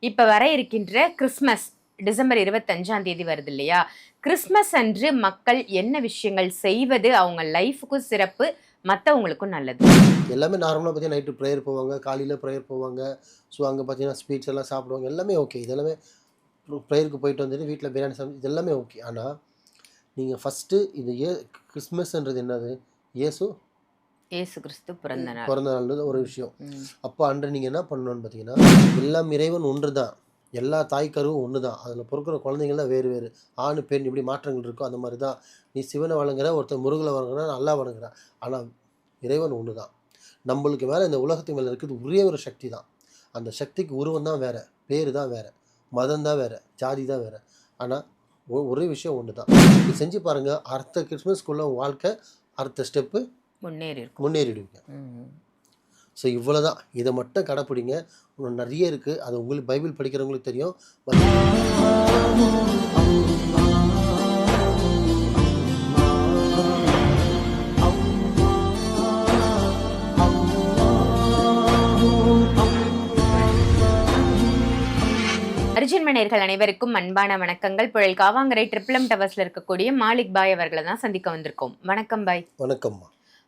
இப்ப வர இருக்கின்ற கிறிஸ்மஸ் டிசம்பர் 25ஆம் தேதி வருது இல்லையா? கிறிஸ்மஸ் அன்று மக்கள் என்ன விஷயங்கள் செய்வது அவங்க லைஃபுக்கும் சிறப்பு, மத்தவங்களுக்கும் நல்லது? எல்லாமே நார்மலா பார்த்தீங்கன்னா, நைட்டு ப்ரேயர் போவாங்க, காலையில ப்ரேயர் போவாங்க. ஸோ, அங்க பார்த்தீங்கன்னா, ஸ்வீட்ஸ் எல்லாம் சாப்பிடுவாங்க. எல்லாமே ஓகே. இது எல்லாமே ப்ரேயருக்கு போயிட்டு வந்துட்டு வீட்ல பிரியாணி இது எல்லாமே ஓகே. ஆனா, நீங்க ஃபர்ஸ்ட்டு இது கிறிஸ்மஸ்ன்றது என்னது? இயேசு இயேசு கிறிஸ்து பிறந்த நாள். பிறந்த நாள்ன்றது ஒரு ம், விஷயம். ம். அப்போ அன்று நீங்க என்ன பண்ணணும்னு பார்த்தீங்கன்னா, எல்லாம் இறைவன் ஒன்று தான். எல்லா தாய் கருவும் ஒண்ணு தான். அதில பொறக்கிற குழந்தைகள் தான் வேறு வேறு. ஆண், பெண் எப்படி மாற்றங்கள் இருக்கோ அந்த மாரி தான். நீ சிவன வணங்குற, ஒருத்தன் முருகன வணங்குறான், அல்லாஹ் வணங்குறான். ஆனா இறைவன் ஒண்ணு தான். நம்பளுக்கு மேல இந்த உலகத்து மேல இருக்கிறது ஒரே ஒரு சக்தி தான். அந்த சக்திக்கு உருவம் தான் வேற, பேரு தான் வேற, மதம் தான் வேற, ஜாதி தான் வேற. ஆனா ஒரே விஷயம் ஒண்ணு தான். இது செஞ்சு பாருங்க. அடுத்த கிறிஸ்மஸ்க்குள்ள உங்க வாழ்க்கை அடுத்த ஸ்டெப்பு முன்னேறி இருக்கும். முன்னேறிடுவீங்க. ம். ஸோ இவ்வளோதான். இத மட்டும் கடைப்பிடிங்க. இன்னும் நெறைய இருக்கு. அது உங்களுக்கு பைபிள் படிக்கிறவங்களுக்கு தெரியும். அர்ஜுன் நேயர்கள் அனைவருக்கும் அன்பான வணக்கங்கள். புழல் காவாங்கரை ட்ரிபிளம் டவர்ஸ்ல இருக்கக்கூடிய மாலிக் பாய் அவர்களை தான் சந்திக்க வந்திருக்கோம். வணக்கம் பாய். வணக்கம்மா.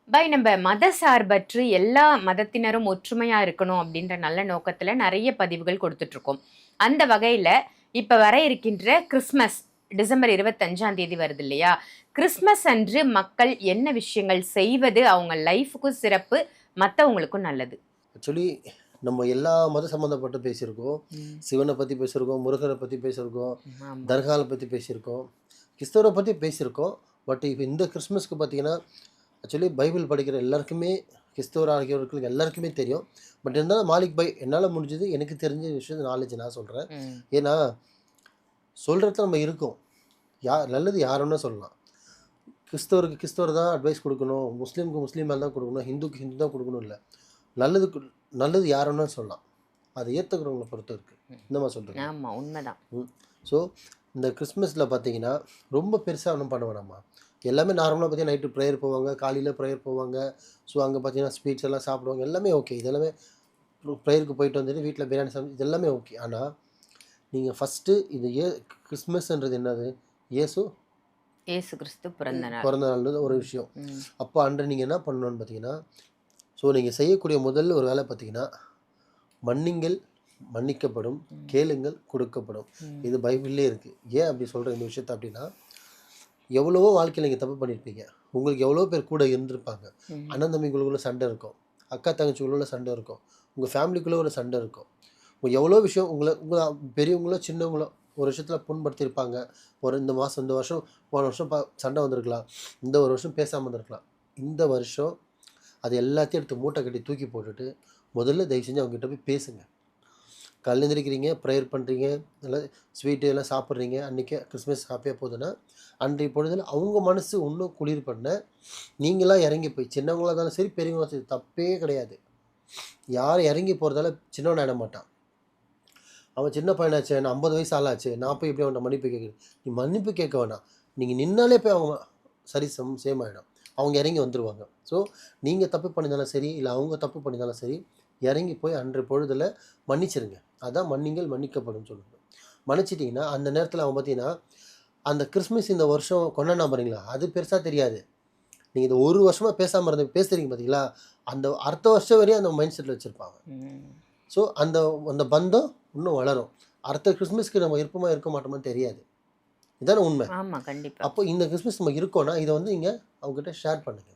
பாய், நம்ம மத சார்பற்று எல்லா மதத்தினரும் ஒற்றுமையா இருக்கணும் அப்படின்ற நல்ல நோக்கத்துல நிறைய பதிவுகள் கொடுத்துட்டு இருக்கோம். அந்த வகையில இப்ப வர இருக்கின்ற கிறிஸ்மஸ் டிசம்பர் 25ஆம் தேதி வருது இல்லையா? கிறிஸ்மஸ் அன்று மக்கள் என்ன விஷயங்கள் செய்வது அவங்க லைஃபுக்கும் சிறப்பு, மத்தவங்களுக்கும் நல்லது? ஆக்சுவலி நம்ம எல்லா மதம் சம்மந்தப்பட்டு பேசியிருக்கோம். சிவனை பத்தி பேசியிருக்கோம், முருகரை பத்தி பேசியிருக்கோம், ஆமா. தர்கால பத்தி பேசியிருக்கோம், கிறிஸ்தவரை பத்தி பேசியிருக்கோம். பட் இப்ப இந்த கிறிஸ்மஸ்க்கு பார்த்தீங்கன்னா, ஆக்சுவலி பைபிள் படிக்கிற எல்லாருக்குமே, கிறிஸ்தவர் ஆகியோர்களுக்கு எல்லாருக்குமே தெரியும். பட் இருந்தாலும் மாலிக் பாய் என்னால முடிஞ்சது எனக்கு தெரிஞ்ச விஷயம் நாலேட்ஜ் நான் சொல்றேன். ம். ஏன்னா, சொல்றதுல நம்ம இருக்கோம். நல்லது யார் வேணா சொல்லலாம். கிறிஸ்தவருக்கு கிறிஸ்தவர் தான் அட்வைஸ் குடுக்கணும், முஸ்லீமுக்கு முஸ்லீம் மேல தான் குடுக்கணும், ஹிந்துக்கு ஹிந்து தான் குடுக்கணும் இல்ல. நல்லதுக்கு நல்லது யார் வேணா சொல்லலாம். அதை ஏத்துக்கிறவங்கள பொறுத்து இருக்கு. என்னம்மா சொல்றீங்க? ஆமா, உண்மைதான். ஸோ இந்த கிறிஸ்மஸில் பார்த்தீங்கன்னா, ரொம்ப பெருசா ஒண்ணும் பண்ண வேணாம்மா. எல்லாமே நார்மலா பார்த்தீங்கன்னா, நைட்டு ப்ரேயர் போவாங்க, காலையில ப்ரேயர் போவாங்க. ஸோ அங்க பார்த்தீங்கன்னா, ஸ்வீட்ஸ் எல்லாம் சாப்பிடுவாங்க. எல்லாமே ஓகே. இது எல்லாமே ப்ரேயருக்கு போயிட்டு வந்துட்டு வீட்ல பிரியாணி இது எல்லாமே ஓகே. ஆனா, நீங்க ஃபர்ஸ்ட்டு இது கிறிஸ்மஸ்ன்றது என்னது? இயேசு இயேசு கிறிஸ்து பிறந்த நாள். பிறந்த நாள்ன்றது ஒரு ம், விஷயம். ம். அப்போ அன்று நீங்க என்ன பண்ணணும்னு பார்த்தீங்கன்னா, ஸோ நீங்க செய்யக்கூடிய முதல் ஒரு வேலை பார்த்தீங்கன்னா, மன்னிங்கள் மன்னிக்கப்படும், ம். கேளுங்கள் கொடுக்கப்படும். ம். இது பைபிள்லேயே இருக்கு. ஏன் அப்படி சொல்றேன் இந்த விஷயத்த அப்படின்னா, எவ்வளவோ வாழ்க்கையில நீங்க தப்பு பண்ணியிருப்பீங்க. உங்களுக்கு எவ்வளோ பேர் கூட இருந்திருப்பாங்க. ம். அண்ணன் தம்பிங்களுக்குள்ள சண்டை இருக்கும். அக்கா தங்கச்சிக்குள்ள சண்டை இருக்கும். உங்க ஃபேமிலிக்குள்ள ஒரு சண்டை இருக்கும். எவ்வளோ விஷயம் உங்கள பெரியவங்களோ, சின்னவங்களோ ஒரு விஷயத்துல புண்படுத்தியிருப்பாங்க. இந்த மாசம், இந்த வருஷம், போன வருஷம் சண்டை வந்திருக்கலாம். இந்த ஒரு வருஷம் பேசாம இருந்திருக்கலாம். இந்த வருஷம் அது எல்லாத்தையும் எடுத்து மூட்டை கட்டி தூக்கி போட்டுட்டு, முதல்ல தயவு செஞ்சு அவங்ககிட்ட போய் பேசுங்க. காலைல எந்திரிக்கிறீங்க, ப்ரேயர் பண்ணுறீங்க, எல்லாம் ஸ்வீட்டு எல்லாம் சாப்பிட்றீங்க. அன்றைக்கே கிறிஸ்மஸ் ஹாப்பியாக போகுதுன்னா, அன்றைய பொழுதில் அவங்க மனசு இன்னும் குளிர் பண்ண நீங்களா இறங்கி போய் சின்னவங்களா இருந்தாலும் சரி, பெரியவங்களா சரி தப்பே கிடையாது. யாரும் இறங்கி போகிறதால சின்னவன் ஆயிட மாட்டான். அவன் சின்ன பையனாச்சே, நான் 50 வயசு ஆளாச்சே, நான் போய் எப்படி அவன்கிட்ட மன்னிப்பு கேட்குறது? நீ மன்னிப்பு கேட்க வேணாம். நீங்கள் நின்னாலே போய் அவங்க சரி சேம் ஆகிடும். அவங்க இறங்கி வந்துடுவாங்க. ஸோ நீங்கள் தப்பு பண்ணியிருந்தாலும் சரி, இல்லை அவங்க தப்பு பண்ணியிருந்தாலும் சரி, இறங்கி போய் அன்றைய பொழுதில் மன்னிச்சிருங்க. அதான் மன்னிங்கள் மன்னிக்கப்படும் சொல்லுங்க. மன்னிச்சிட்டிங்கன்னா அந்த நேரத்தில் அவன் பார்த்தீங்கன்னா, அந்த கிறிஸ்மஸ் இந்த வருஷம் கொண்டாடினா பாருங்களா, அது பெருசாக தெரியாது. நீங்கள் இந்த ஒரு வருஷமாக பேசாமல் பேசுகிறீங்க பார்த்தீங்களா, அந்த அடுத்த வருஷம் வரையும் அந்த மைண்ட் செட்டில் வச்சுருப்பாங்க. ஸோ அந்த அந்த பந்தம் இன்னும் வளரும். அடுத்த கிறிஸ்மஸ்க்கு நம்ம இருப்போமா இருக்க மாட்டோமான்னு தெரியாது. இதானே உண்மை. ஆமா, கண்டிப்பா. அப்போ இந்த கிறிஸ்மஸ் நம்ம இருக்கோம்னா, இதை வந்து நீங்க அவங்ககிட்ட ஷேர் பண்ணுங்க.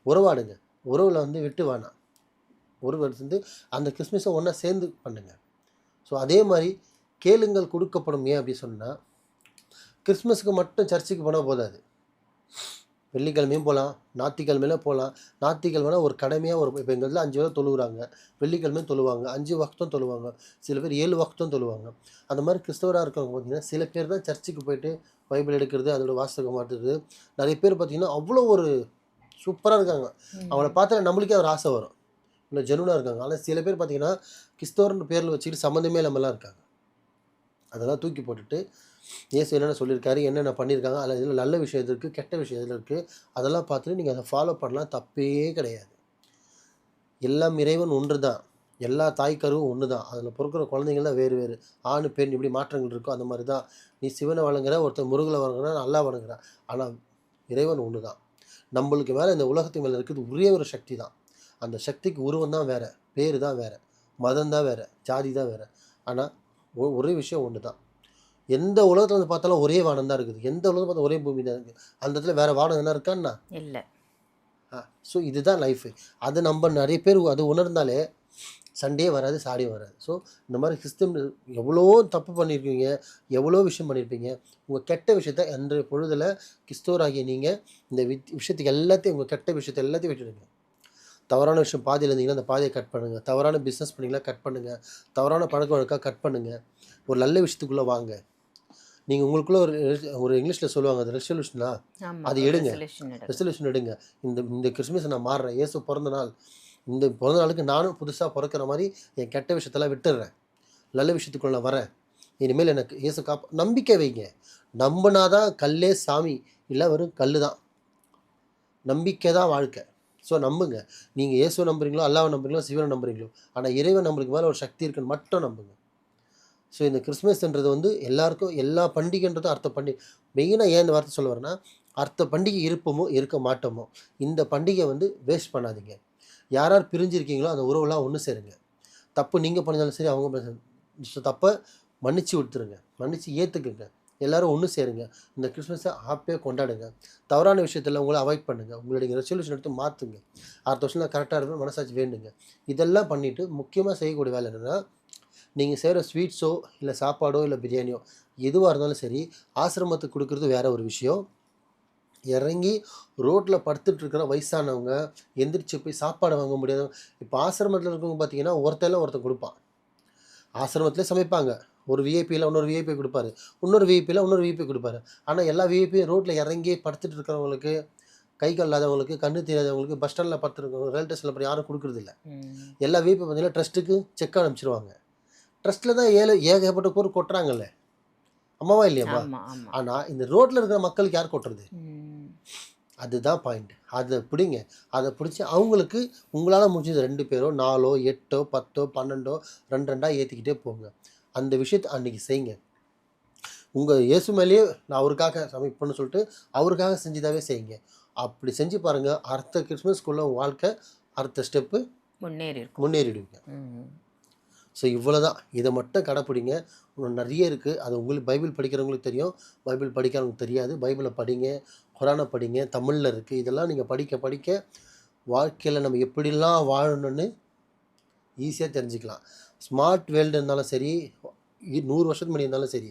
உறவாடுங்க. உறவுல வந்து விட்டு வேணாம். உறவு வந்து அந்த கிறிஸ்மஸை ஒன்றா சேர்ந்து பண்ணுங்க. ஸோ அதே மாதிரி கேளுங்கள் கொடுக்கப்படும். ஏன் அப்படி சொன்னா, கிறிஸ்மஸ்க்கு மட்டும் சர்ச்சுக்கு போனால் போதாது. வெள்ளிக்கிழமையும் போகலாம், ஞாயிற்றுக்கிழமையில போகலாம். ஞாயிற்றுக்கிழமைனா ஒரு கடமையாக ஒரு இப்போ எங்கள் இதில் 5 வேளை தொழுகிறாங்க. வெள்ளிக்கிழமையும் தொழுவாங்க. 5 வக்தும் தொழுவாங்க. சில பேர் 7 வக்தும் தொழுவாங்க. அந்த மாதிரி கிறிஸ்தவராக இருக்கவங்க பார்த்தீங்கன்னா, சில பேர் தான் சர்ச்சுக்கு போயிட்டு பைபிள் எடுக்கிறது, அதோட வாசகம் மாட்டுறது. நிறைய பேர் பார்த்தீங்கன்னா, அவ்வளோ ஒரு சூப்பராக இருக்காங்க. அவங்கள பார்த்தா நம்மளுக்கே ஒரு ஆசை வரும். இல்லை ஜெனுனாக இருக்காங்க. ஆனால் சில பேர் பார்த்தீங்கன்னா, கிறிஸ்தவர்னு பேரில் வச்சுக்கிட்டு சம்மந்தமே இல்லாமலாம் இருக்காங்க. அதெல்லாம் தூக்கி போட்டுட்டு, இயேசு என்னென்ன சொல்லியிருக்காரு, என்னென்ன பண்ணியிருக்காங்க, அதில் இதில் நல்ல விஷயம் எது இருக்குது, கெட்ட விஷயம் எதில் இருக்குது, அதெல்லாம் பார்த்துட்டு நீங்கள் அதை ஃபாலோ பண்ணலாம். தப்பே கிடையாது. எல்லாம் இறைவன் ஒன்று தான். எல்லா தாய்க்கருவும் ஒன்று தான். அதில் பிறக்கிற குழந்தைங்கள்லாம் வேறு வேறு. ஆண் பெண் எப்படி மாற்றங்கள் இருக்கோ அந்த மாதிரி தான். நீ சிவனை வணங்குற, ஒருத்தன் முருகனை வணங்குறான், அல்லாஹ் வணங்குறான். ஆனால் இறைவன் ஒன்று தான். நம்மளுக்கு மேலே இந்த உலகத்துக்கு மேலே இருக்கிறது ஒரே ஒரு சக்தி தான். அந்த சக்திக்கு உருவம் தான் வேறு, பேர் தான் வேறு, மதம் தான் வேறு, ஜாதி தான் வேறு. ஆனால் ஒரே விஷயம் ஒன்று தான். எந்த உலகத்தில் வந்து பார்த்தாலும் ஒரே வானம் தான் இருக்குது. எந்த உலகத்தில் பார்த்தா ஒரே பூமி தான் இருக்குது. அந்த இடத்துல வேறு வானம் என்ன இருக்கான்னா இல்லை. ஸோ இதுதான் லைஃபு. அது நம்ம நிறைய பேர் அது உணர்ந்தாலே சண்டே வராது, சாடியே வராது. ஸோ இந்த மாதிரி கிறிஸ்தவம் எவ்வளோ தப்பு பண்ணியிருக்கீங்க, எவ்வளோ விஷயம் பண்ணியிருப்பீங்க. உங்கள் கெட்ட விஷயத்த அன்றைய பொழுதில் கிறிஸ்தவராகிய நீங்கள் இந்த விஷயத்துக்கு எல்லாத்தையும், உங்கள் கெட்ட விஷயத்தை எல்லாத்தையும் விட்டுடுங்க. தவறான விஷயம் பாதியில் இருந்தீங்கன்னா அந்த பாதியை கட் பண்ணுங்கள். தவறான பிஸ்னஸ் பண்ணிங்களா கட் பண்ணுங்கள். தவறான பழக்க வழக்காக கட் பண்ணுங்கள். ஒரு நல்ல விஷயத்துக்குள்ளே வாங்க. நீங்கள் உங்களுக்குள்ளே ஒரு இங்கிலீஷில் சொல்லுவாங்க, அது ரெசல்யூஷனா, அது எடுங்க. ரெசல்யூஷன் எடுங்க. இந்த கிறிஸ்மஸ் நான் மாறுறேன், இயேசு பிறந்த நாள், இந்த பிறந்த நாளுக்கு நானும் புதுசாக பிறக்கிற மாதிரி என் கெட்ட விஷயத்தெல்லாம் விட்டுடுறேன், நல்ல விஷயத்துக்குள்ள நான் வரேன், இனிமேல் எனக்கு இயேசு நம்பிக்கை வைங்க. நம்பினாதான் கல்லே சாமி, இல்லை வெறும் கல் தான். நம்பிக்கை தான் வாழ்க்கை. ஸோ நம்புங்க. நீங்கள் இயேசுவை நம்புறீங்களோ, அல்லாவை நம்புறீங்களோ, சிவனை நம்புறீங்களோ, ஆனால் இறைவன் நம்மளுக்கு மேலே ஒரு சக்தி இருக்குன்னு மட்டும் நம்புங்க. ஸோ இந்த கிறிஸ்மஸ்ன்றது வந்து எல்லாருக்கும், எல்லா பண்டிகைன்றதும் அர்த்த பண்டிகை. மெயினாக ஏன் இந்த வார்த்தை சொல்ல வரேன்னா, அர்த்த பண்டிகை இருப்போமோ இருக்க மாட்டோமோ, இந்த பண்டிகை வந்து வேஸ்ட் பண்ணாதீங்க. யார் யார் பிரிஞ்சிருக்கீங்களோ அந்த உறவுலாம் ஒன்று சேருங்க. தப்பு நீங்கள் பண்ணினாலும் சரி, அவங்க தப்பை மன்னிச்சு விட்டுருங்க, மன்னிச்சு ஏற்றுக்குங்க. எல்லோரும் ஒன்று சேருங்க. இந்த கிறிஸ்மஸை ஹாப்பியாக கொண்டாடுங்க. தவறான விஷயத்தில் உங்களை அவாய்ட் பண்ணுங்கள். உங்களுடைய ரெசல்யூஷன் எடுத்து மாற்றுங்க. அடுத்த வருஷம் நான் கரெக்டாக இருப்பேன், மனசாட்சி வேண்டுங்க. இதெல்லாம் பண்ணிவிட்டு முக்கியமாக செய்யக்கூடிய வேலை என்னென்னா, நீங்கள் செய்கிற ஸ்வீட்ஸோ இல்லை சாப்பாடோ இல்லை பிரியாணியோ எதுவாக இருந்தாலும் சரி, ஆசிரமத்துக்கு கொடுக்குறது வேறு ஒரு விஷயம். இறங்கி ரோட்டில் படுத்துட்ருக்கிற வயசானவங்க, எந்திரிச்சு போய் சாப்பாடு வாங்க முடியாது. இப்போ ஆசிரமத்தில் இருக்கவங்க பார்த்தீங்கன்னா ஒருத்தன் கொடுப்பான். ஆசிரமத்திலே சமைப்பாங்க. ஒரு விஐபியில் இன்னொரு விஐபி கொடுப்பாரு, இன்னொரு விஐபியில் இன்னொரு விஐபி கொடுப்பாரு. ஆனால் எல்லா விஐபியும் ரோட்டில் இறங்கி படுத்துட்டு இருக்கிறவங்களுக்கு, கை கால் இல்லாதவங்களுக்கு, கண்ணு தெரியாதவங்களுக்கு, பஸ் ஸ்டாண்டில் படுத்துருக்கவங்க, ரயில்வே ஸ்டேஷனில் போய் யாரும் கொடுக்குறதில்ல. எல்லா விஐபி பார்த்தீங்கன்னா ட்ரஸ்ட்டுக்கு செக் அனுப்பிச்சிருவாங்க. ட்ரஸ்ட்டில் தான் ஏகப்பட்ட பேர் கொட்டுறாங்கல்ல, அம்மாவா இல்லையாம்மா? ஆனால் இந்த ரோட்டில் இருக்கிற மக்களுக்கு யார் கொட்டுறது? அதுதான் பாயிண்ட். அதை பிடிங்க. அதை பிடிச்சி அவங்களுக்கு உங்களால் முடிஞ்சது 2 பேரோ 4 8 10 12 2 ஏற்றிக்கிட்டே போங்க. அந்த விஷயத்தை அன்றைக்கி செய்யுங்க. உங்கள் இயேசு மேலேயே நான் அவருக்காக சமைப்பேன்னு சொல்லிட்டு அவருக்காக செஞ்சதாகவே செய்யுங்க. அப்படி செஞ்சு பாருங்கள், அடுத்த கிறிஸ்மஸ்க்குள்ள வாழ்க்கை அடுத்த ஸ்டெப்பு முன்னேறிடுவீங்க. ஸோ இவ்வளோ தான். இதை மட்டும் கடைப்பிடிங்க. இன்னும் நிறைய இருக்குது. அது உங்களுக்கு பைபிள் படிக்கிறவங்களுக்கு தெரியும், பைபிள் படிக்கிறவங்களுக்கு தெரியாது. பைபிளை படிங்க, குரானை படிங்க, தமிழில் இருக்குது. இதெல்லாம் நீங்கள் படிக்க படிக்க வாழ்க்கையில் நம்ம எப்படிலாம் வாழணும்னு ஈஸியாக தெரிஞ்சுக்கலாம். ஸ்மார்ட் வேர்ல்டு இருந்தாலும் சரி, 100 வருஷத்துக்கு முன்னாடி இருந்தாலும் சரி,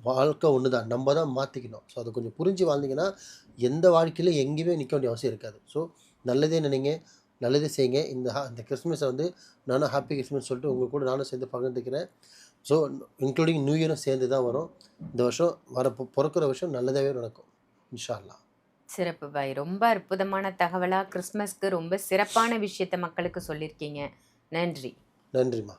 வாழ்க்கை ஒன்று தான். நம்ம தான் மாற்றிக்கணும். ஸோ அதை கொஞ்சம் புரிஞ்சு வாழ்ந்தீங்கன்னா எந்த வாழ்க்கையிலும் எங்கேயுமே நிற்க வேண்டிய அவசியம் இருக்காது. ஸோ நல்லதே நினைங்க, நல்லதே செய்யுங்க. இந்த கிறிஸ்மஸை வந்து நானும் ஹாப்பி கிறிஸ்மஸ் சொல்லிட்டு உங்கள் கூட நானும் சேர்ந்து பகிர்ந்துக்கிறேன். ஸோ இன்க்ளூடிங் நியூ இயரும் சேர்ந்து தான் வரும். இந்த வருஷம் பிறக்கிற வருஷம் நல்லதாகவே நடக்கும், இன்ஷா அல்லாஹ். சிறப்பு பாய். ரொம்ப அற்புதமான தகவலாக கிறிஸ்மஸ்க்கு ரொம்ப சிறப்பான விஷயத்தை மக்களுக்கு சொல்லியிருக்கீங்க. நன்றி. நன்றிம்மா.